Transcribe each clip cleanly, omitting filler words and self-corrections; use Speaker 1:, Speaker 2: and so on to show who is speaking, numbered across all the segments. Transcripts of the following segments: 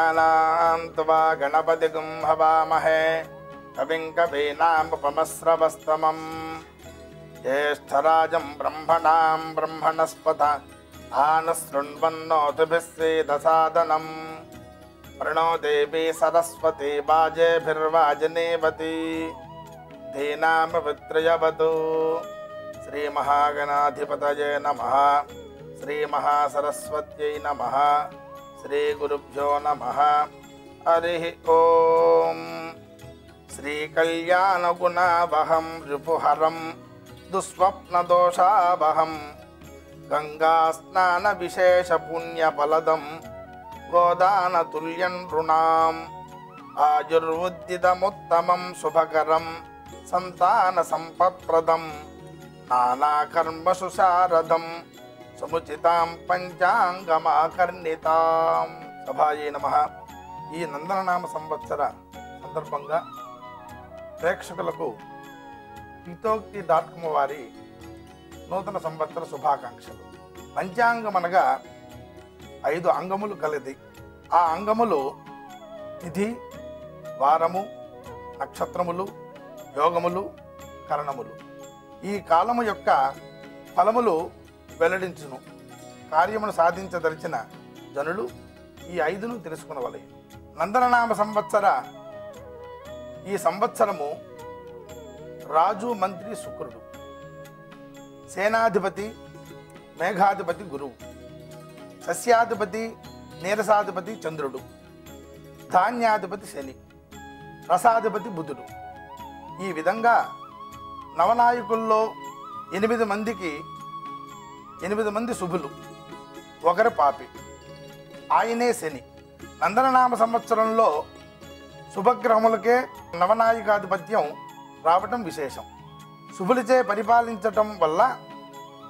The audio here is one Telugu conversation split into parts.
Speaker 1: गणानां त्वा गणपतिगुं हवामहे कविं कवीनामुपमस्रवस्तमम् ज्येष्ठराजं ब्रह्मणां ब्रह्मणस्पत आनशृण्वन्नोतिभिः सीदसादनम् प्रणो देवी सरस्वती वाजेभिर्वाजनेवती धीनामवित्रयवतु। श्रीमहागणाधिपतये नमः। श्रीमहासरस्वत्यै नमः। श्रीगुरुभ्यो नमः। हरिः ओम्। श्रीकल्याणगुणावहं रिपुहरं दुःस्वप्नदोषावहं गङ्गास्नानविशेषपुण्यफलदं गोदानतुल्यं नृणाम् आयुर्वुद्धितमुत्तमं शुभकरं सन्तानसम्पत्प्रदं नानाकर्मसु शारदं समुचितां పంచాంగమాకర్ణితాం। సభాయే నమః। ఈ నందననామ సంవత్సర సందర్భంగా ప్రేక్షకులకు హితోక్తి.com వారి నూతన సంవత్సర శుభాకాంక్షలు। పంచాంగం అనగా 5 అంగములు కలది। ఆ అంగములు తిథి, వారము, నక్షత్రములు, యోగములు, కరణములు। ఈ కాలము యొక్క ఫలములు వెల్లడించును। కార్యమును సాధించదలిచిన జనులు ఈ 5ను తెలుసుకునవలె। నందననామ సంవత్సర ఈ సంవత్సరము రాజు మంత్రి శుక్రుడు, సేనాధిపతి మేఘాధిపతి గురువు, సస్యాధిపతి నీరసాధిపతి చంద్రుడు, ధాన్యాధిపతి శని, రసాధిపతి బుధుడు। ఈ విధంగా నవనాయకుల్లో 8 మందికి 8 మంది శుభులు, ఒకరు పాపి, ఆయనే శని। నందననామ సంవత్సరంలో శుభగ్రహములకే నవనాయకాధిపత్యం రావటం విశేషం। శుభులచే పరిపాలించటం వల్ల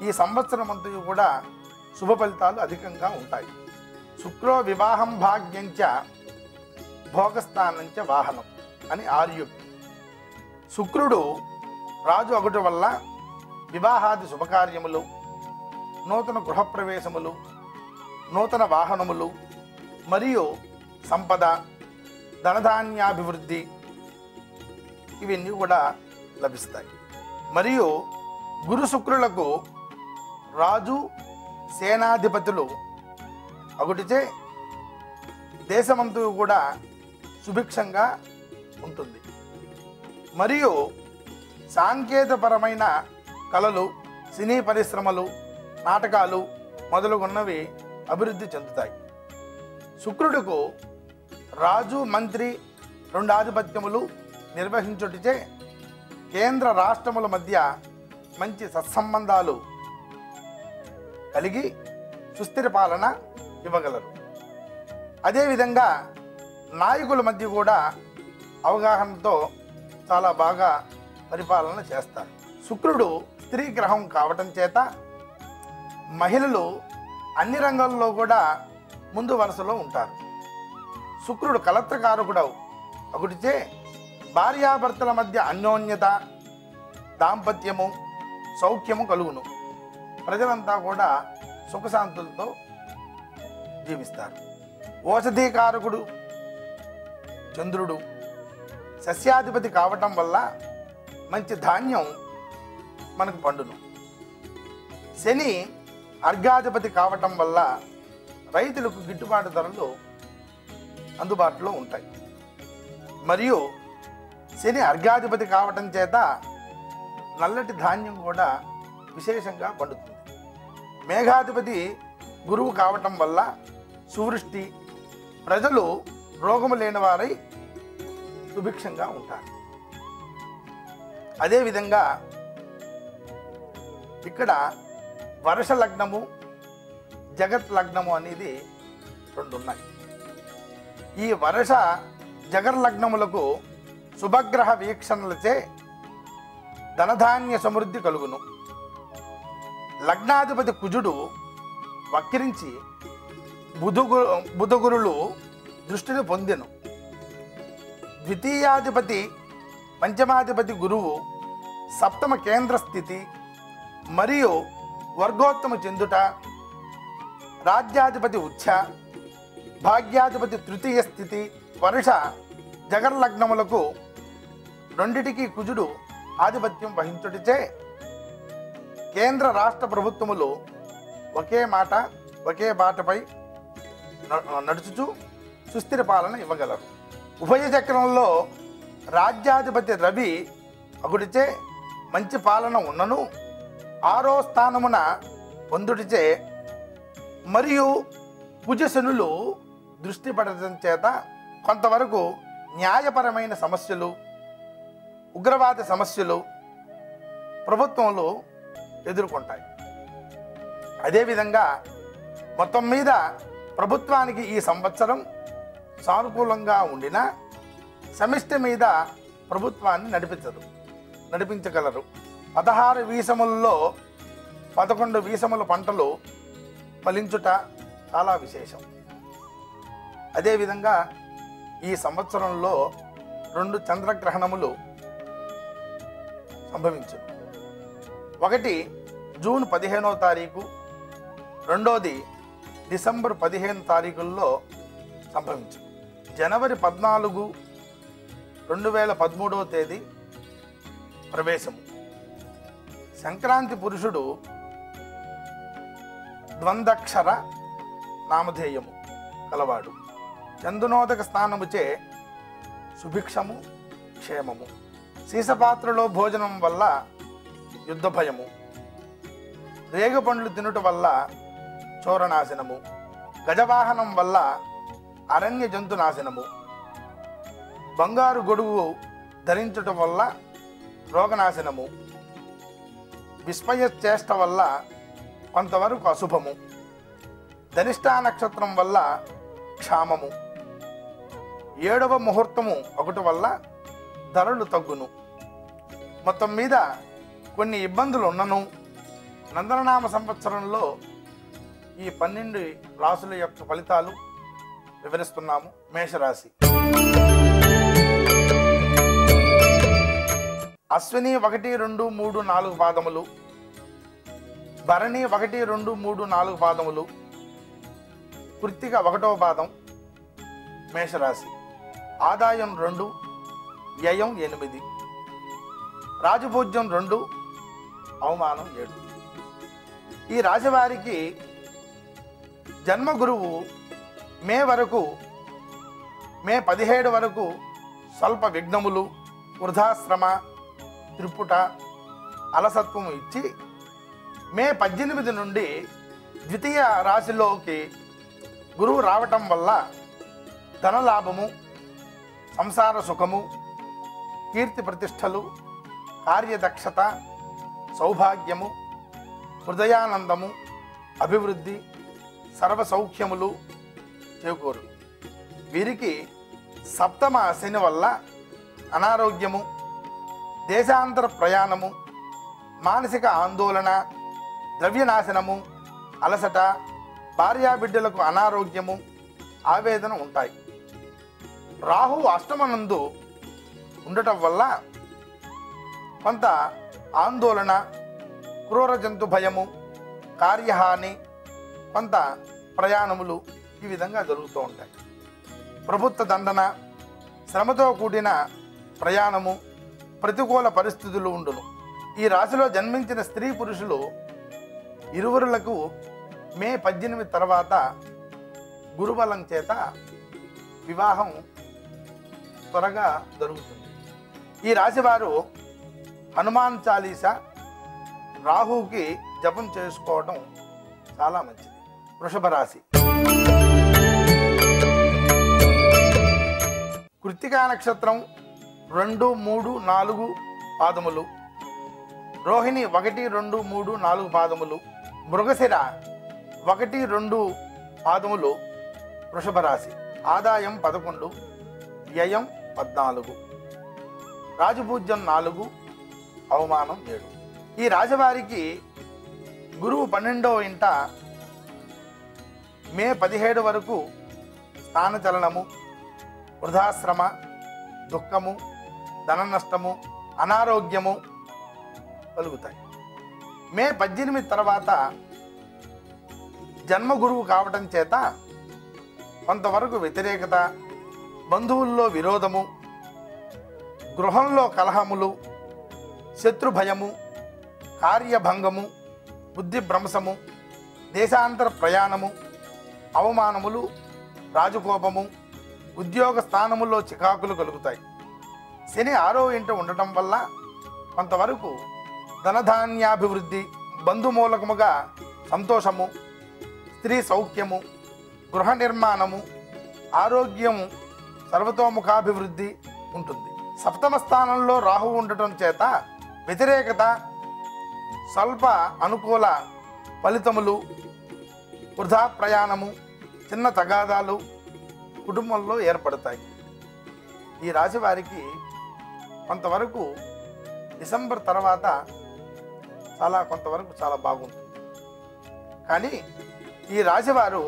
Speaker 1: ఈ సంవత్సరం అంతయు కూడా శుభ ఫలితాలు అధికంగా ఉంటాయి। శుక్రో వివాహం భాగ్యంచ భోగస్థానంచ వాహనం అని ఆర్యుక్తి। శుక్రుడు రాజు అగుట వల్ల వివాహాది శుభకార్యములు, నూతన గృహప్రవేశములు, నూతన వాహనములు మరియు సంపద, ధనధాన్యాభివృద్ధి ఇవన్నీ కూడా లభిస్తాయి। మరియు గురు శుక్రులకు రాజు సేనాధిపతులు అగుటిచే దేశమంతూ కూడా సుభిక్షంగా ఉంటుంది। మరియు సాంకేతికపరమైన కళలు, సినీ పరిశ్రమలు, నాటకాలు మొదలుగున్నవి అభివృద్ధి చెందుతాయి। శుక్రుడుకు రాజు మంత్రి 2 ఆధిపత్యములు నిర్వహించుటచే కేంద్ర రాష్ట్రముల మధ్య మంచి సత్సంబంధాలు కలిగి సుస్థిర పాలన ఇవ్వగలరు। అదేవిధంగా నాయకుల మధ్య కూడా అవగాహనతో చాలా బాగా పరిపాలన చేస్తారు। శుక్రుడు స్త్రీ గ్రహం కావటం చేత మహిళలు అన్ని రంగాల్లో కూడా ముందు వరుసలో ఉంటారు। శుక్రుడు కలత్రకారకుడు అగుటిచే భార్యాభర్తల మధ్య అన్యోన్యత, దాంపత్యము, సౌఖ్యము కలుగును। ప్రజలంతా కూడా సుఖశాంతులతో జీవిస్తారు। ఓషధీకారకుడు చంద్రుడు సస్యాధిపతి కావటం వల్ల మంచి ధాన్యం మనకు పండును। శని అర్ఘాధిపతి కావటం వల్ల రైతులకు గిట్టుబాటు ధరలు అందుబాటులో ఉంటాయి। మరియు శని అర్ఘాధిపతి కావటం చేత నల్లటి ధాన్యం కూడా విశేషంగా పండుతుంది। మేఘాధిపతి గురువు కావటం వల్ల సువృష్టి, ప్రజలు రోగము లేని వారై సుభిక్షంగా ఉంటారు। అదేవిధంగా ఇక్కడ వర్ష లగ్నము, జగత్ లగ్నము అనేది 2 ఉన్నాయి। ఈ వర్ష జగర్ లగ్నములకు శుభగ్రహ వీక్షణలచే ధనధాన్య సమృద్ధి కలుగును। లగ్నాధిపతి కుజుడు వక్రించి బుధగురులు దృష్టిని పొందెను। ద్వితీయాధిపతి పంచమాధిపతి గురువు సప్తమ కేంద్ర స్థితి మరియు వర్గోత్తమ చెందుట, రాజ్యాధిపతి ఉచ్ఛ, భాగ్యాధిపతి తృతీయ స్థితి వర్ష జగర్లగ్నములకు రెండిటికి కుజుడు ఆధిపత్యం వహించుటచే కేంద్ర రాష్ట్ర ప్రభుత్వములు ఒకే మాట ఒకే బాటపై నడుచుచు సుస్థిర పాలన ఇవ్వగలరు. ఉభయ చక్రంలో రాజ్యాధిపతి రవి అగుడిచే మంచి పాలన ఉన్నను 6వ స్థానమున పొందుడిచే మరియు కుజశనులు దృష్టి పడటం చేత కొంతవరకు న్యాయపరమైన సమస్యలు, ఉగ్రవాద సమస్యలు ప్రభుత్వంలో ఎదుర్కొంటాయి. అదేవిధంగా మొత్తం మీద ప్రభుత్వానికి ఈ సంవత్సరం సానుకూలంగా ఉండినా సమిష్టి మీద ప్రభుత్వాన్ని నడిపించగలరు. 16 వీసములలో 11 వీసముల పంటలు ఫలించుట చాలా విశేషం. అదేవిధంగా ఈ సంవత్సరంలో 2 చంద్రగ్రహణములు సంభవించు. ఒకటి జూన్ 15వ తారీఖు, రెండోది డిసెంబర్ 15 తారీఖుల్లో సంభవించు. జనవరి 14, 2013వ తేదీ ప్రవేశము. సంక్రాంతి పురుషుడు ద్వంద్వక్షర నామధేయము కలవాడు. చందునోదక స్థానముచే సుభిక్షము క్షేమము. సీసపాత్రలో భోజనం వల్ల యుద్ధ భయము. రేగుపండ్లు తినుట వల్ల చోరనాశనము. గజవాహనం వల్ల అరణ్య జంతు నాశనము. బంగారు గొడుగు ధరించుట వల్ల రోగనాశనము. విస్మయ చేష్ట వల్ల కొంతవరకు అశుభము. ధనిష్టా నక్షత్రం వల్ల క్షామము. 7వ ముహూర్తము ఒకటి వల్ల ధరలు తగ్గును. మొత్తం మీద కొన్ని ఇబ్బందులు ఉన్నను నందననామ సంవత్సరంలో ఈ 12 రాసుల యొక్క ఫలితాలు వివరిస్తున్నాము. మేషరాశి. అశ్విని 1, 2, 3, 4 పాదములు, భరణి 1, 2, 3, 4 పాదములు, కృత్తిక 1వ పాదం మేషరాశి. ఆదాయం 2, వ్యయం 8, రాజపూజ్యం 2, అవమానం 7. ఈ రాశి వారికి జన్మ గురువు మే 17 వరకు స్వల్ప విఘ్నములు, వృధాశ్రమ, త్రిపుట, అలసత్వము ఇచ్చి మే 18 నుండి ద్వితీయ రాశిలోకి గురువు రావటం వల్ల ధనలాభము, సంసార సుఖము, కీర్తి ప్రతిష్టలు, కార్యదక్షత, సౌభాగ్యము, హృదయానందము, అభివృద్ధి, సర్వసౌఖ్యములు చేకూరు. వీరికి సప్తమ శని వల్ల అనారోగ్యము, దేశాంతర ప్రయాణము, మానసిక ఆందోళన, ద్రవ్యనాశనము, అలసట, భార్యాబిడ్డలకు అనారోగ్యము, ఆవేదన ఉంటాయి. రాహు అష్టమనందు ఉండటం వల్ల కొంత ఆందోళన, క్రూర జంతు భయము, కార్యహాని, కొంత ప్రయాణములు ఈ విధంగా జరుగుతూ ఉంటాయి. ప్రభుత్వ దండన, శ్రమతో కూడిన ప్రయాణము, ప్రతికూల పరిస్థితులు ఉండును. ఈ రాశిలో జన్మించిన స్త్రీ పురుషులు ఇరువురులకు మే 18 తర్వాత గురుబలం చేత వివాహం త్వరగా జరుగుతుంది. ఈ రాశివారు హనుమాన్ చాలీసా, రాహుకి జపం చేసుకోవడం చాలా మంచిది. వృషభ రాశి. కృత్తికా నక్షత్రం 2, 3, 4 పాదములు, రోహిణి 1, 2, 3, 4 పాదములు, మృగశిర 1, 2 పాదములు వృషభ రాశి. ఆదాయం 11, వ్యయం 14, రాజపూజ్యం 4, అవమానం 7. ఈ రాశివారికి గురువు 12వ ఇంట మే 17 వరకు స్థానచలనము, వృధాశ్రమ, దుఃఖము, ధన నష్టము, అనారోగ్యము కలుగుతాయి. మే 18 తర్వాత జన్మ గురువు కావటం చేత కొంతవరకు వ్యతిరేకత, బంధువుల్లో విరోధము, గృహంలో కలహములు, శత్రుభయము, కార్యభంగము, బుద్ధిభ్రంశము, దేశాంతర ప్రయాణము, అవమానములు, రాజకోపము, ఉద్యోగ స్థానముల్లో చికాకులు కలుగుతాయి. శని 6వ ఇంట ఉండటం వల్ల కొంతవరకు ధనధాన్యాభివృద్ధి, బంధుమూలకముగా సంతోషము, స్త్రీ సౌఖ్యము, గృహ నిర్మాణము, ఆరోగ్యము, సర్వతోముఖాభివృద్ధి ఉంటుంది. సప్తమ స్థానంలో రాహువు ఉండటం చేత వ్యతిరేకత, స్వల్ప అనుకూల ఫలితములు, వృధా ప్రయాణము, చిన్న తగాదాలు కుటుంబంలో ఏర్పడతాయి. ఈ రాశి వారికి కొంతవరకు డిసెంబర్ తర్వాత కొంతవరకు చాలా బాగుంటుంది. కానీ ఈ రాశివారు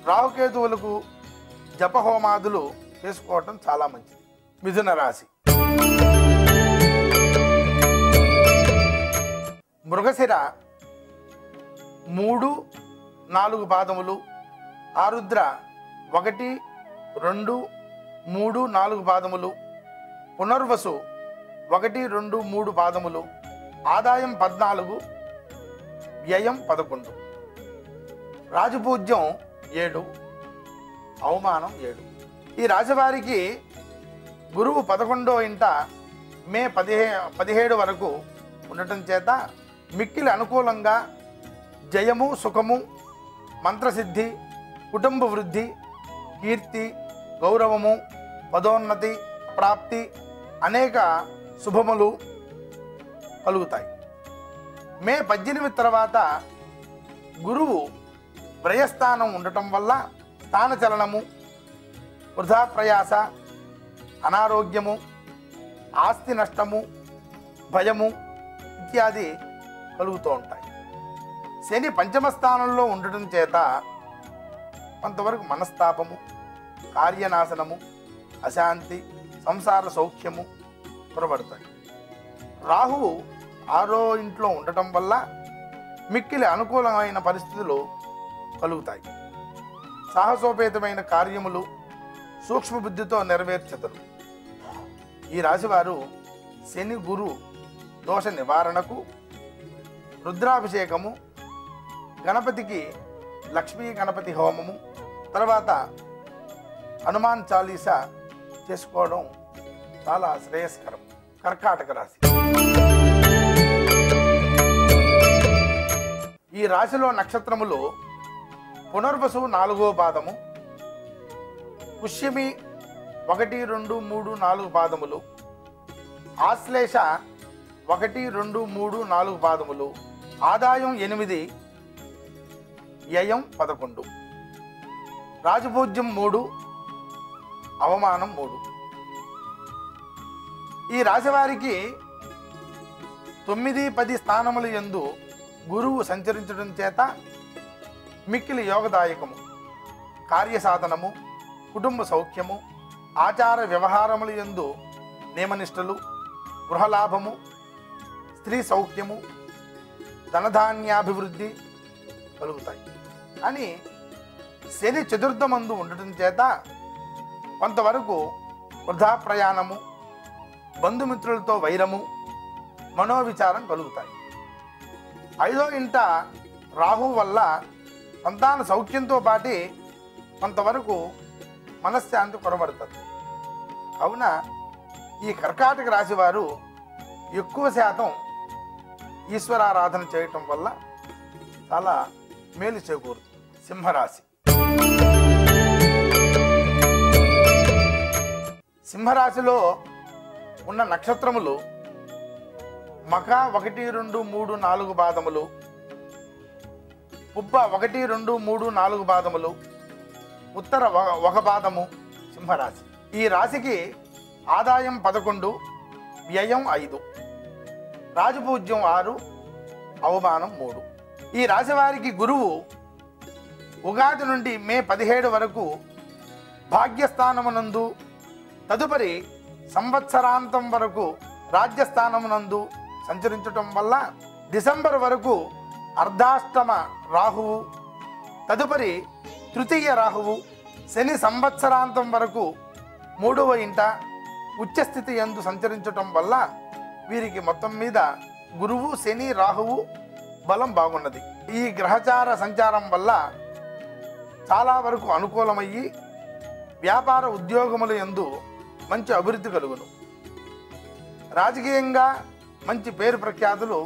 Speaker 1: రాహుకేతువులకు జపహోమాదులు చేసుకోవటం చాలా మంచిది. మిథున రాశి. మృగశిర 3, 4 పాదములు, ఆరుద్ర 1, 2, 3, 4 పాదములు, పునర్వసు 1, 2, 3 పాదములు, ఆదాయం 14, వ్యయం 11, రాజపూజ్యం 7, అవమానం 7. ఈ రాశివారికి గురువు 11వ ఇంట మే 17 వరకు ఉండటం చేత మిక్కిలి అనుకూలంగా జయము, సుఖము, మంత్రసిద్ధి, కుటుంబ వృద్ధి, కీర్తి, గౌరవము, పదోన్నతి ప్రాప్తి, అనేక శుభములు కలుగుతాయి. మే 18 తర్వాత గురువు వ్యయస్థానం ఉండటం వల్ల స్థానచలనము, వృధా ప్రయాస, అనారోగ్యము, ఆస్తి నష్టము, భయము ఇత్యాది కలుగుతూ ఉంటాయి. శని 5వ స్థానంలో ఉండటం చేత కొంతవరకు మనస్తాపము, కార్యనాశనము, అశాంతి, సంసార సౌఖ్యము పొరబడతాయి. రాహువు 6వ ఇంట్లో ఉండటం వల్ల మిక్కిలి అనుకూలమైన పరిస్థితులు కలుగుతాయి. సాహసోపేతమైన కార్యములు సూక్ష్మబుద్ధితో నెరవేర్చెదరు. ఈ రాశివారు శని గురు దోష నివారణకు రుద్రాభిషేకము, గణపతికి లక్ష్మీ గణపతి హోమము, తర్వాత హనుమాన్ చాలీసా చేసుకోవడం చాలా శ్రేయస్కరం. కర్కాటక రాశి. ఈ రాశిలో నక్షత్రములు పునర్వసు 4వ పాదము, పుష్యమి 1, 2, 3, 4 పాదములు, ఆశ్లేష 1, 2, 3, 4 పాదములు, ఆదాయం 8, వ్యయం 11, రాజపూజ్యం 3, అవమానం 3. ఈ రాశివారికి 9, 10 స్థానముల యందు గురువు సంచరించడం చేత మిక్కిలి యోగదాయకము, కార్యసాధనము, కుటుంబ సౌఖ్యము, ఆచార వ్యవహారముల యందు నియమనిష్టలు, గృహలాభము, స్త్రీ సౌఖ్యము, ధనధాన్యాభివృద్ధి కలుగుతాయి. కానీ శని 4వ ఉండటం చేత కొంతవరకు వృధా ప్రయాణము, బంధుమిత్రులతో వైరము, మనోవిచారం కలుగుతాయి. 5వ ఇంట రాహు వల్ల సంతాన సౌఖ్యంతో పాటు కొంతవరకు మనశ్శాంతి కొరబడుతుంది. కావున ఈ కర్కాటక రాశి వారు ఎక్కువ శాతం ఈశ్వరారాధన చేయటం వల్ల చాలా మేలు చేకూరుతుంది. సింహరాశి. సింహరాశిలో ఉన్న నక్షత్రములు మఖ 1, 2, 3, 4 పాదములు, పుబ్బ 1, 2, 3, 4 పాదములు, ఉత్తర 1 పాదము సింహరాశి. ఈ రాశికి ఆదాయం 11, వ్యయం 5, రాజపూజ్యం 6, అవమానం 3. ఈ రాశి వారికి గురువు ఉగాది నుండి మే 17 వరకు భాగ్యస్థానమునందు, తదుపరి సంవత్సరాంతం వరకు రాజ్యస్థానమునందు సంచరించటం వల్ల డిసెంబర్ వరకు అర్ధాష్టమ రాహువు, తదుపరి తృతీయ రాహువు, శని సంవత్సరాంతం వరకు 3వ ఇంట ఉచ్చస్థితి యందు సంచరించటం వల్ల వీరికి మొత్తం మీద గురువు, శని, రాహువు బలం బాగున్నది. ఈ గ్రహచార సంచారం వల్ల చాలా వరకు అనుకూలమయ్యి వ్యాపార ఉద్యోగముల యందు మంచి అభివృద్ధి కలుగును. రాజకీయంగా మంచి పేరు ప్రఖ్యాతులు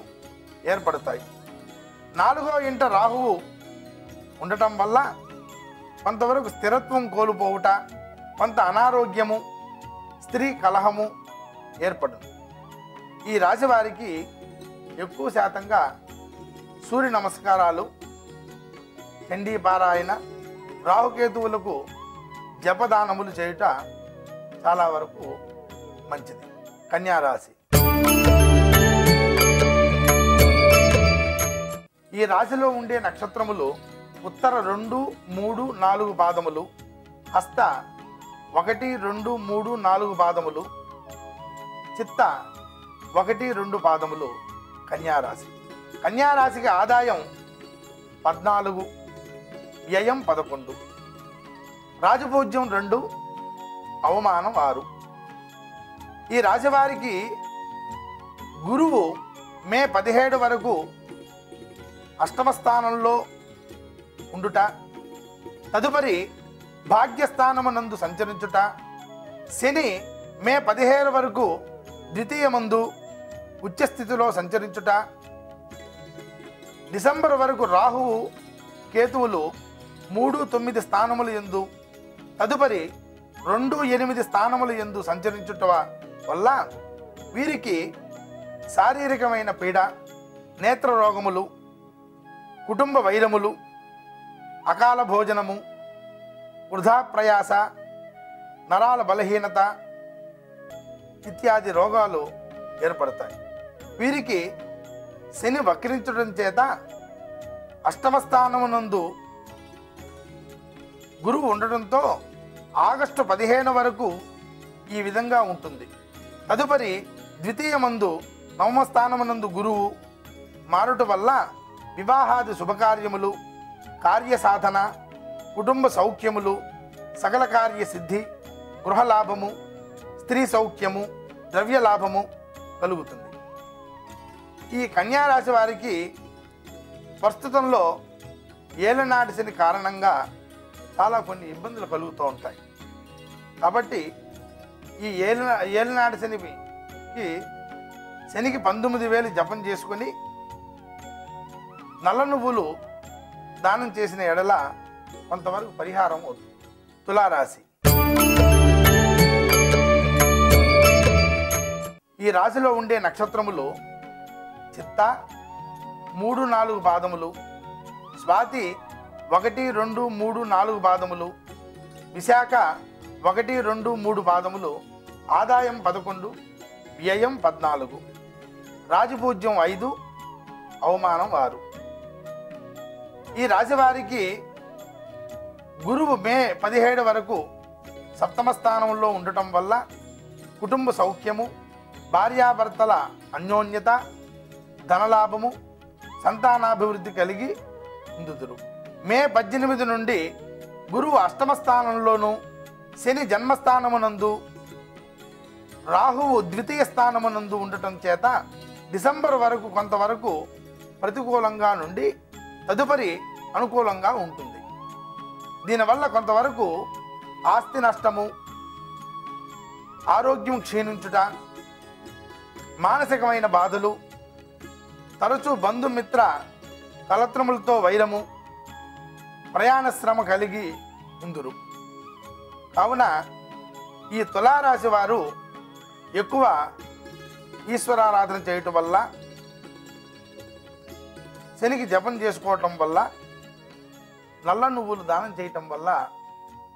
Speaker 1: ఏర్పడతాయి. 4వ ఇంట రాహువు ఉండటం వల్ల కొంతవరకు స్థిరత్వం కోల్పోవుట, కొంత అనారోగ్యము, స్త్రీ కలహము ఏర్పడును. ఈ రాశి వారికి ఎక్కువ శాతంగా సూర్య నమస్కారాలు, చండీ పారాయణ, రాహుకేతువులకు జపదానములు చేయుట చాలా వరకు మంచిది. కన్యా రాశి. ఈ రాశిలో ఉండే నక్షత్రములు ఉత్తర 2, 3, 4 పాదములు, హస్త 1, 2, 3, 4 పాదములు, చిత్త 1, 2 పాదములు కన్యారాశి. కన్యారాశికి ఆదాయం 14, వ్యయం 11, రాజపూజ్యం 2, అవమానం 6. ఈ రాశి వారికి గురువు మే 17 వరకు అష్టమ స్థానంలో ఉండుట, తదుపరి భాగ్యస్థానమునందు సంచరించుట, శని మే 17 వరకు ద్వితీయమందు ఉచ్చస్థితిలో సంచరించుట, డిసెంబర్ వరకు రాహువు కేతువులు 3, 9 స్థానముల యందు, తదుపరి 2, 8 స్థానముల యందు సంచరించుట వల్ల వీరికి శారీరకమైన పీడ, నేత్ర రోగములు, కుటుంబ వైరములు, అకాల భోజనము, వృధా ప్రయాస, నరాల బలహీనత ఇత్యాది రోగాలు ఏర్పడతాయి. వీరికి శని వక్రించడం చేత అష్టమ స్థానమునందు గురువు ఉండటంతో ఆగస్టు 15 వరకు ఈ విధంగా ఉంటుంది. తదుపరి ద్వితీయమందు నవమ స్థానమునందు గురువు మారుట వల్ల వివాహాది శుభకార్యములు, కార్యసాధన, కుటుంబ సౌఖ్యములు, సకల కార్య సిద్ధి, గృహలాభము, స్త్రీ సౌఖ్యము, ద్రవ్య లాభము కలుగుతుంది. ఈ కన్యారాశి వారికి ప్రస్తుతంలో ఏలనాటి శని కారణంగా చాలా కొన్ని ఇబ్బందులు కలుగుతూ ఉంటాయి. కాబట్టి ఈ ఏలనాటి శనికి 19,000 జపం చేసుకొని నల్ల నువ్వులు దానం చేసిన ఎడల కొంతవరకు పరిహారం అవుతుంది. తులారాశి. ఈ రాశిలో ఉండే నక్షత్రములు చిత్త 3, 4 పాదములు, స్వాతి 1, 2, 3, 4 పాదములు, విశాఖ 1, 2, 3 పాదములు, ఆదాయం 11, వ్యయం 14, రాజపూజ్యం 5, అవమానం 6. ఈ రాశి వారికి గురువు మే 17 వరకు సప్తమ స్థానంలో ఉండటం వల్ల కుటుంబ సౌఖ్యము, భార్యాభర్తల అన్యోన్యత, ధనలాభము, సంతానాభివృద్ధి కలిగి ఉందుదురు. మే 18 నుండి గురువు అష్టమ స్థానంలోను, శని జన్మస్థానమునందు, రాహువు ద్వితీయ స్థానమునందు ఉండటం చేత డిసెంబర్ వరకు కొంతవరకు ప్రతికూలంగా నుండి తదుపరి అనుకూలంగా ఉంటుంది. దీనివల్ల కొంతవరకు ఆస్తి నష్టము, ఆరోగ్యం క్షీణించుట, మానసికమైన బాధలు, తరచూ బంధుమిత్ర కలత్రములతో వైరము, ప్రయాణ శ్రమ కలిగి ఉందురు. కావున ఈ తులారాశి వారు ఎక్కువ ఈశ్వరారాధన చేయటం వల్ల, శనికి జపం చేసుకోవటం వల్ల, నల్ల నువ్వులు దానం చేయటం వల్ల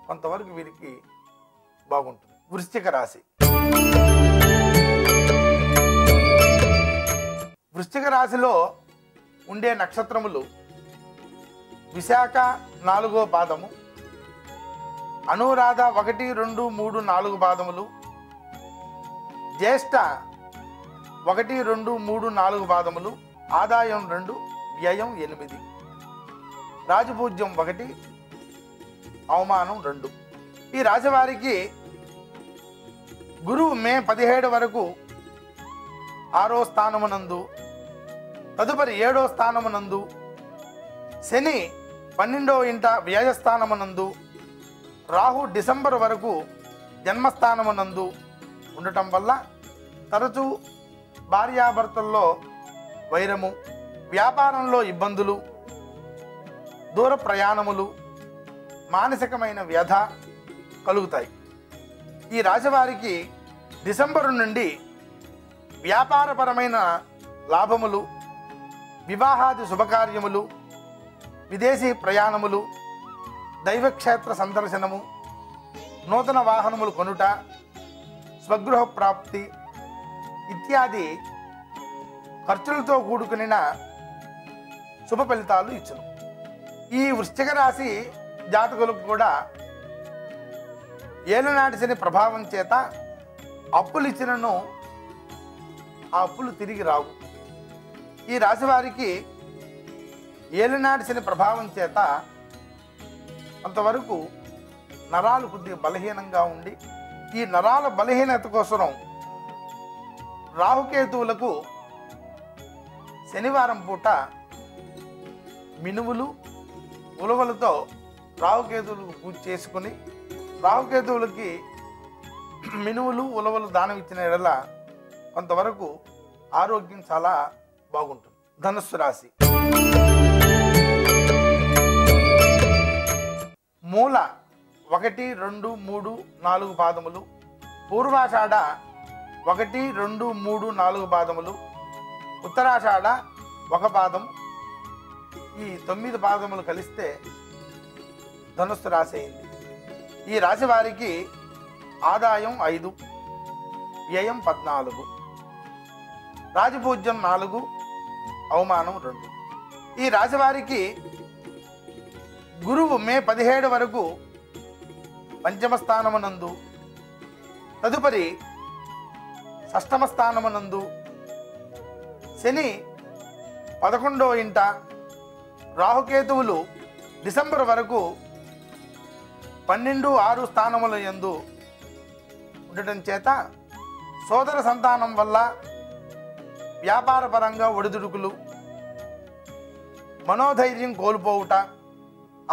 Speaker 1: కొంతవరకు వీరికి బాగుంటుంది. వృశ్చిక రాశి. వృశ్చిక రాశిలో ఉండే నక్షత్రములు విశాఖ 4వ పాదము, అనురాధ 1, 2, 3, 4 పాదములు, జ్యేష్ఠ 1, 2, 3, 4 పాదములు, ఆదాయం 2, వ్యయం 8, రాజపూజ్యం 1, అవమానం 2. ఈ రాశి వారికి గురువు మే 17 వరకు 6వ స్థానమునందు, తదుపరి 7వ స్థానమునందు, శని 12వ ఇంట వ్యయస్థానమునందు, రాహు డిసెంబర్ వరకు జన్మస్థానమునందు ఉండటం వల్ల తరచూ భార్యాభర్తల్లో వైరము, వ్యాపారంలో ఇబ్బందులు, దూర ప్రయాణములు, మానసికమైన వ్యధ కలుగుతాయి. ఈ రాశివారికి డిసెంబరు నుండి వ్యాపారపరమైన లాభములు, వివాహాది శుభకార్యములు, విదేశీ ప్రయాణములు, దైవక్షేత్ర సందర్శనము, నూతన వాహనములు కొనుట, స్వగృహ ప్రాప్తి ఇత్యాది ఖర్చులతో కూడుకునిన శుభ ఫలితాలు ఇచ్చును. ఈ వృశ్చిక రాశి జాతకులకు కూడా ఏలనాటి శని ప్రభావం చేత అప్పులు ఇచ్చినను ఆ అప్పులు తిరిగి రావు. ఈ రాశి వారికి ఏలనాటి శని ప్రభావం చేత కొంతవరకు నరాలు కొద్దిగా బలహీనంగా ఉండి, ఈ నరాల బలహీనత కోసం రాహుకేతువులకు శనివారం పూట మినువులు, ఉలవలతో రాహుకేతువులకు పూజ చేసుకుని, రాహుకేతువులకి మినువులు, ఉలవలు దానం ఇచ్చిన ఎడల కొంతవరకు ఆరోగ్యం చాలా బాగుంటుంది. ధనుస్సు రాశి మూల 1, 2, 3, 4 పాదములు, పూర్వాషాఢ 1, 2, 3, 4 పాదములు, ఉత్తరాషాఢ 1 పాదం, ఈ 9 పాదములు కలిస్తే ధనుస్సు రాశి అయింది. ఈ రాశి వారికి ఆదాయం 5, వ్యయం 14, రాజపూజ్యం 4, అవమానం 2. ఈ రాశి వారికి గురువు మే 17 వరకు పంచమ స్థానమునందు, తదుపరి షష్టమ స్థానమునందు, శని 11వ ఇంట, రాహుకేతువులు డిసెంబర్ వరకు 12, 6 స్థానముల యందు ఉండటం చేత సోదర సంతానం వల్ల వ్యాపారపరంగా ఒడిదుడుకులు, మనోధైర్యం కోల్పోవుట,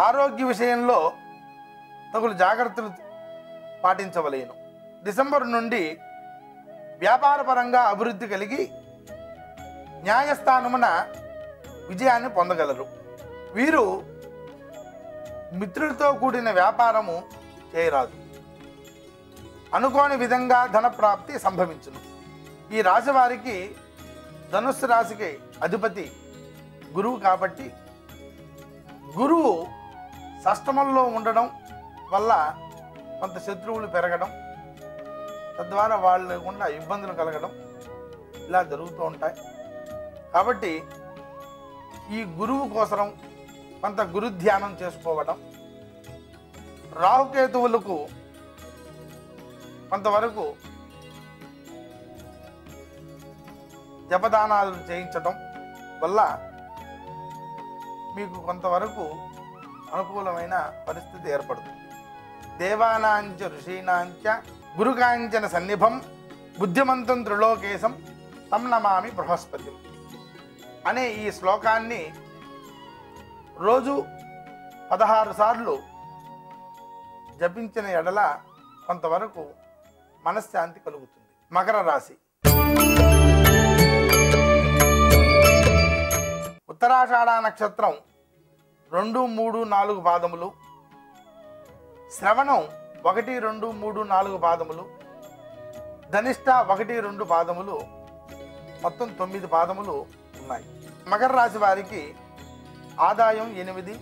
Speaker 1: ఆరోగ్య విషయంలో తగులు జాగ్రత్తలు పాటించవలేను. డిసెంబర్ నుండి వ్యాపారపరంగా అభివృద్ధి కలిగి న్యాయస్థానమున విజయాన్ని పొందగలరు. వీరు మిత్రులతో కూడిన వ్యాపారము చేయరాదు. అనుకోని విధంగా ధన ప్రాప్తి సంభవించును. ఈ రాశి వారికి ధనుస్సు రాశికి అధిపతి గురువు కాబట్టి గురువు షష్టమంలో ఉండడం వల్ల కొంత శత్రువులు పెరగడం, తద్వారా వాళ్ళ గుండా ఇబ్బందులు కలగడం ఇలా జరుగుతూ ఉంటాయి. కాబట్టి ఈ గురువు కోసం కొంత గురు ధ్యానం చేసుకోవడం, రాహుకేతువులకు కొంతవరకు జపదానాలు చేయించడం వల్ల మీకు కొంతవరకు అనుకూలమైన పరిస్థితి ఏర్పడుతుంది. దేవానాంచ ఋషీనాంచ గురుకాంచన సన్నిభం బుద్ధిమంతం త్రిలోకేశం తం నమామి బృహస్పతి అనే ఈ శ్లోకాన్ని రోజు 16 సార్లు జపించిన ఎడల కొంతవరకు మనశ్శాంతి కలుగుతుంది. మకర రాశి ఉత్తరాషాఢ నక్షత్రం 2, 3, 4 పాదములు, శ్రవణం 1, 2, 3, 4 పాదములు, ధనిష్ట 1, 2 పాదములు, మొత్తం 9 పాదములు ఉన్నాయి. మకర రాశి వారికి ఆదాయం 8,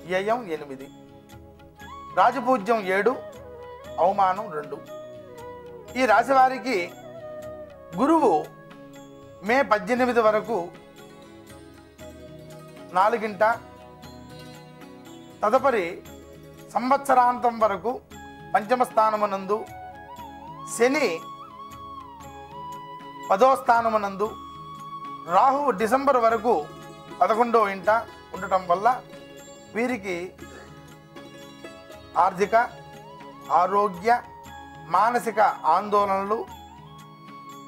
Speaker 1: వ్యయం 8, రాజపూజ్యం 7, అవమానం 2. ఈ రాశి వారికి గురువు మే 18 వరకు 4గింట, తదుపరి సంవత్సరాంతం వరకు పంచమ స్థానమునందు, శని 10వ స్థానమునందు, రాహు డిసెంబర్ వరకు 11వ ఇంట ఉండటం వల్ల వీరికి ఆర్థిక, ఆరోగ్య, మానసిక ఆందోళనలు,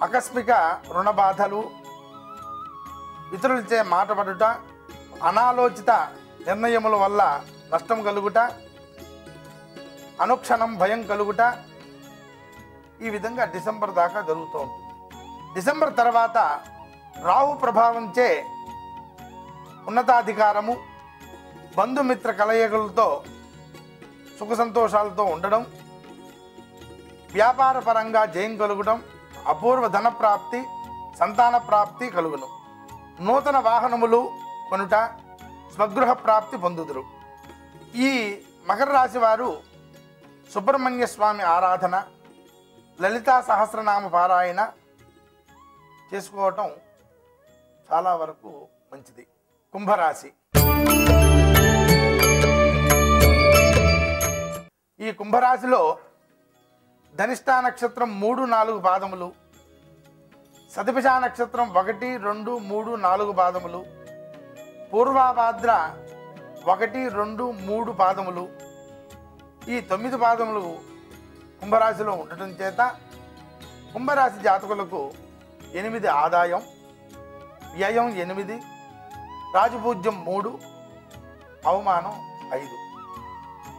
Speaker 1: ఆకస్మిక రుణ బాధలు, ఇతరులచే మాటపడుట, అనాలోచిత నిర్ణయముల వల్ల నష్టం కలుగుట, అనుక్షణం భయం కలుగుట, ఈ విధంగా డిసెంబర్ దాకా జరుగుతూ ఉంటుంది. డిసెంబర్ తర్వాత రాహు ప్రభావంచే ఉన్నతాధికారము, బంధుమిత్ర కలయికలతో సుఖ సంతోషాలతో ఉండడం, వ్యాపార పరంగా జయం కలుగడం, అపూర్వ ధన ప్రాప్తి, సంతాన ప్రాప్తి కలుగును. నూతన వాహనములు కొనుట, స్వగృహ ప్రాప్తి పొందుదురు. ఈ మకర రాశి వారు సుబ్రహ్మణ్య స్వామి ఆరాధన, లలితా సహస్రనామ పారాయణ చేసుకోవటం చాలా వరకు మంచిది. కుంభరాశి. ఈ కుంభరాశిలో ధనిష్ఠా నక్షత్రం 3, 4 పాదములు, శతభిష నక్షత్రం 1, 2, 3, 4 పాదములు, పూర్వాభాద్ర 1, 2, 3 పాదములు, ఈ 9 పాదములు కుంభరాశిలో ఉండటం చేత కుంభరాశి జాతకులకు 8 ఆదాయం, వ్యయం 8, రాజపూజ్యం 3, అవమానం 5.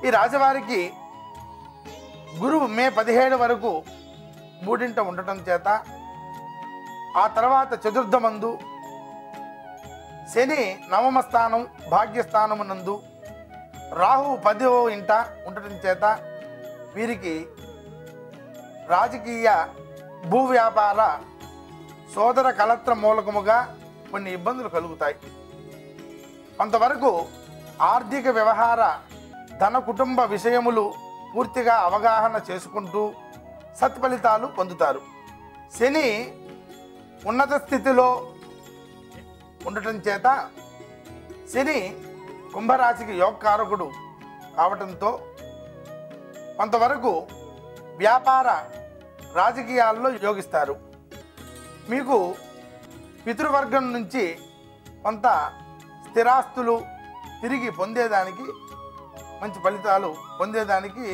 Speaker 1: ఈ రాశివారికి గురువు మే 17 వరకు 3ంట ఉండటం చేత ఆ తర్వాత చతుర్థమందు శని నవమ స్థానం భాగ్యస్థానమునందు రాహు 10వ ఇంట ఉండటం చేత వీరికి రాజకీయ, భూ వ్యాపార, సోదర కలత్ర మూలకముగా కొన్ని ఇబ్బందులు కలుగుతాయి. కొంతవరకు ఆర్థిక వ్యవహార, ధన, కుటుంబ విషయములు పూర్తిగా అవగాహన చేసుకుంటూ సత్ఫలితాలు పొందుతారు. శని ఉన్నత స్థితిలో ఉండటం చేత శని కుంభరాశికి యోగకారకుడు కావటంతో కొంతవరకు వ్యాపార, రాజకీయాల్లో యోగిస్తారు. మీకు పితృవర్గం నుంచి కొంత స్థిరాస్తులు తిరిగి పొందేదానికి, మంచి ఫలితాలు పొందేదానికి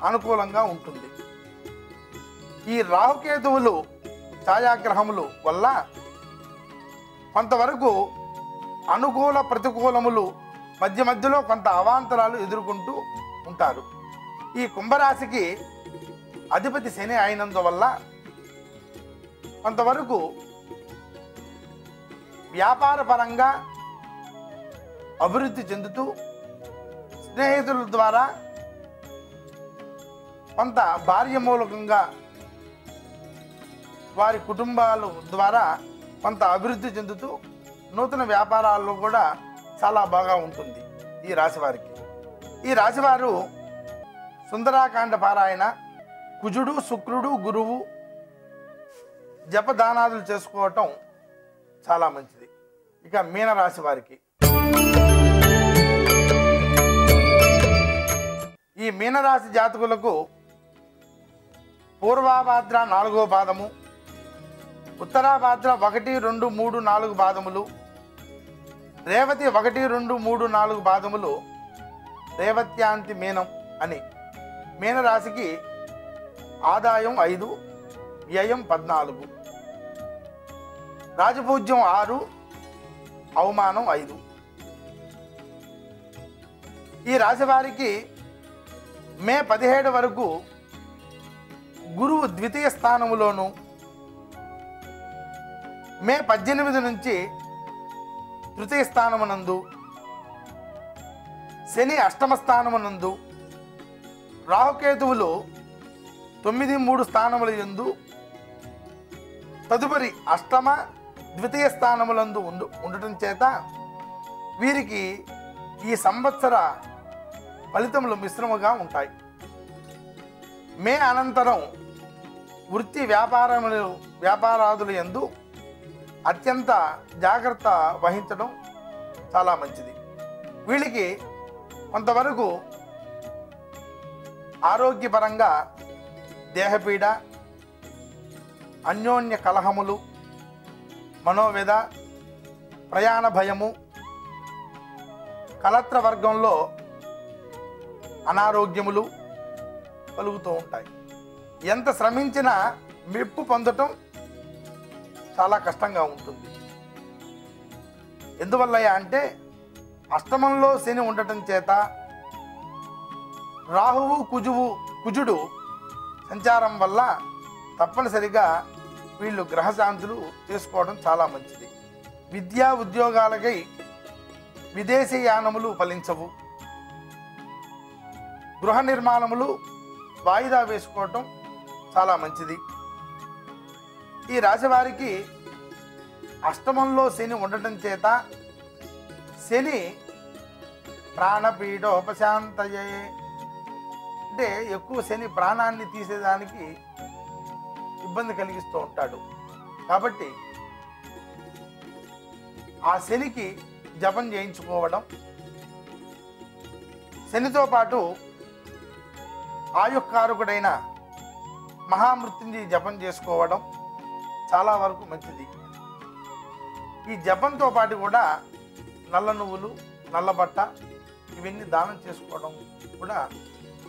Speaker 1: అనుకూలంగా ఉంటుంది. ఈ రాహుకేతువులు ఛాయాగ్రహములు వల్ల కొంతవరకు అనుకూల ప్రతికూలములు మధ్యలో కొంత అవాంతరాలు ఎదుర్కొంటూ ఉంటారు. ఈ కుంభరాశికి అధిపతి శని అయినందువల్ల కొంతవరకు వ్యాపార పరంగా అభివృద్ధి చెందుతూ స్నేహితుల ద్వారా కొంత భార్య మూలకంగా వారి కుటుంబాల ద్వారా కొంత అభివృద్ధి చెందుతూ నూతన వ్యాపారాల్లో కూడా చాలా బాగా ఉంటుంది ఈ రాశివారికి. ఈ రాశివారు సుందరాకాండ పారాయణ, కుజుడు, శుక్రుడు, గురువు జపదానాదులు చేసుకోవటం చాలా మంచిది. ఇక మీనరాశి వారికి, ఈ మీనరాశి జాతకులకు పూర్వాభాద్ర 4వ పాదము, ఉత్తరాభాద్ర 1, 2, 3, 4 పాదములు, రేవతి 1, 2, 3, 4 పాదములు రేవత్యాంతి మీనం అని మీనరాశికి ఆదాయం 5, వ్యయం 14, రాజపూజ్యం 6, అవమానం 5. ఈ రాశి వారికి మే 17 వరకు గురువు ద్వితీయ స్థానములోను, మే 18 నుంచి తృతీయ స్థానమునందు, శని అష్టమ స్థానమునందు, రాహుకేతువులు 9, 3 స్థానముల యందు, తదుపరి అష్టమ, ద్వితీయ స్థానములందు ఉండటం చేత వీరికి ఈ సంవత్సర ఫలితములు మిశ్రమగా ఉంటాయి. మే అనంతరం వృత్తి వ్యాపారాదుల యందు అత్యంత జాగ్రత్త వహించడం చాలా మంచిది. వీళ్ళకి కొంతవరకు ఆరోగ్యపరంగా దేహపీడ, అన్యోన్య కలహములు, మనోవేద, ప్రయాణ భయము, కలత్ర వర్గంలో అనారోగ్యములు కలుగుతూ ఉంటాయి. ఎంత శ్రమించినా మెప్పు పొందటం చాలా కష్టంగా ఉంటుంది. ఎందువల్లయ్యా అంటే అష్టమంలో శని ఉండటం చేత రాహువు కుజుడు సంచారం వల్ల తప్పనిసరిగా వీళ్ళు గ్రహశాంతులు చేసుకోవడం చాలా మంచిది. విద్యా ఉద్యోగాలకై విదేశీ యానములు ఫలించవు. గృహ నిర్మాణములు వాయిదా వేసుకోవటం చాలా మంచిది. ఈ రాశి వారికి అష్టమంలో శని ఉండటం చేత శని ప్రాణపీడోపశాంతయే అంటే ఎక్కువ శని ప్రాణాన్ని తీసేదానికి ఇబ్బంది కలిగిస్తూ ఉంటాడు. కాబట్టి ఆ శనికి జపం చేయించుకోవడం, శనితో పాటు ఆయుక్కారకుడైన మహామృత్యుంజయ జపం చేసుకోవడం చాలా వరకు మంచిది. ఈ జపంతో పాటు కూడా నల్ల నువ్వులు, నల్ల బట్ట ఇవన్నీ దానం చేసుకోవడం కూడా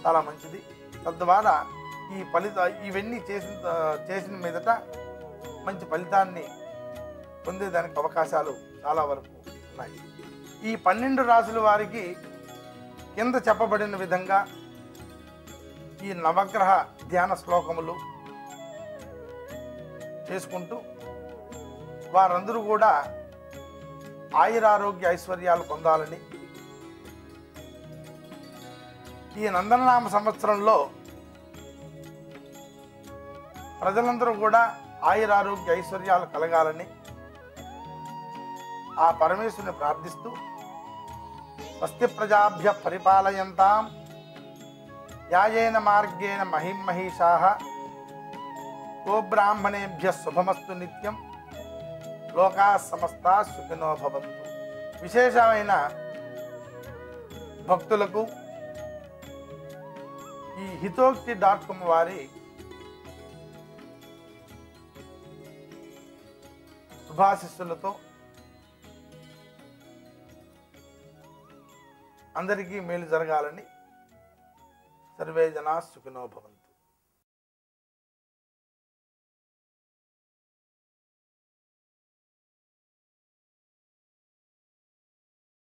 Speaker 1: చాలా మంచిది. తద్వారా ఇవన్నీ చేసిన మీదట మంచి ఫలితాన్ని పొందేదానికి అవకాశాలు చాలా వరకు ఉన్నాయి. ఈ 12 రాశుల వారికి కింద చెప్పబడిన విధంగా ఈ నవగ్రహ ధ్యాన శ్లోకములు చేసుకుంటూ వారందరూ కూడా ఆయురారోగ్య ఐశ్వర్యాలు పొందాలని, ఈ నందననామ సంవత్సరంలో ప్రజలందరూ కూడా ఆయురారోగ్య ఐశ్వర్యాలు కలగాలని ఆ పరమేశ్వరుని ప్రార్థిస్తూ స్వస్తి ప్రజాభ్య పరిపాలయంతాం యాయేన మార్గేణ మహిమహీషాః గోబ్రాహ్మణేభ్య శుభమస్తు నిత్యం లోకాః సమస్తాః సుఖినో భవంతు. విశేషమైన భక్తులకు ఈ హితోక్తి.com వారి శుభాశిస్సులతో అందరికీ మేలు జరగాలని సర్వే జనా సుఖినో భవంతు.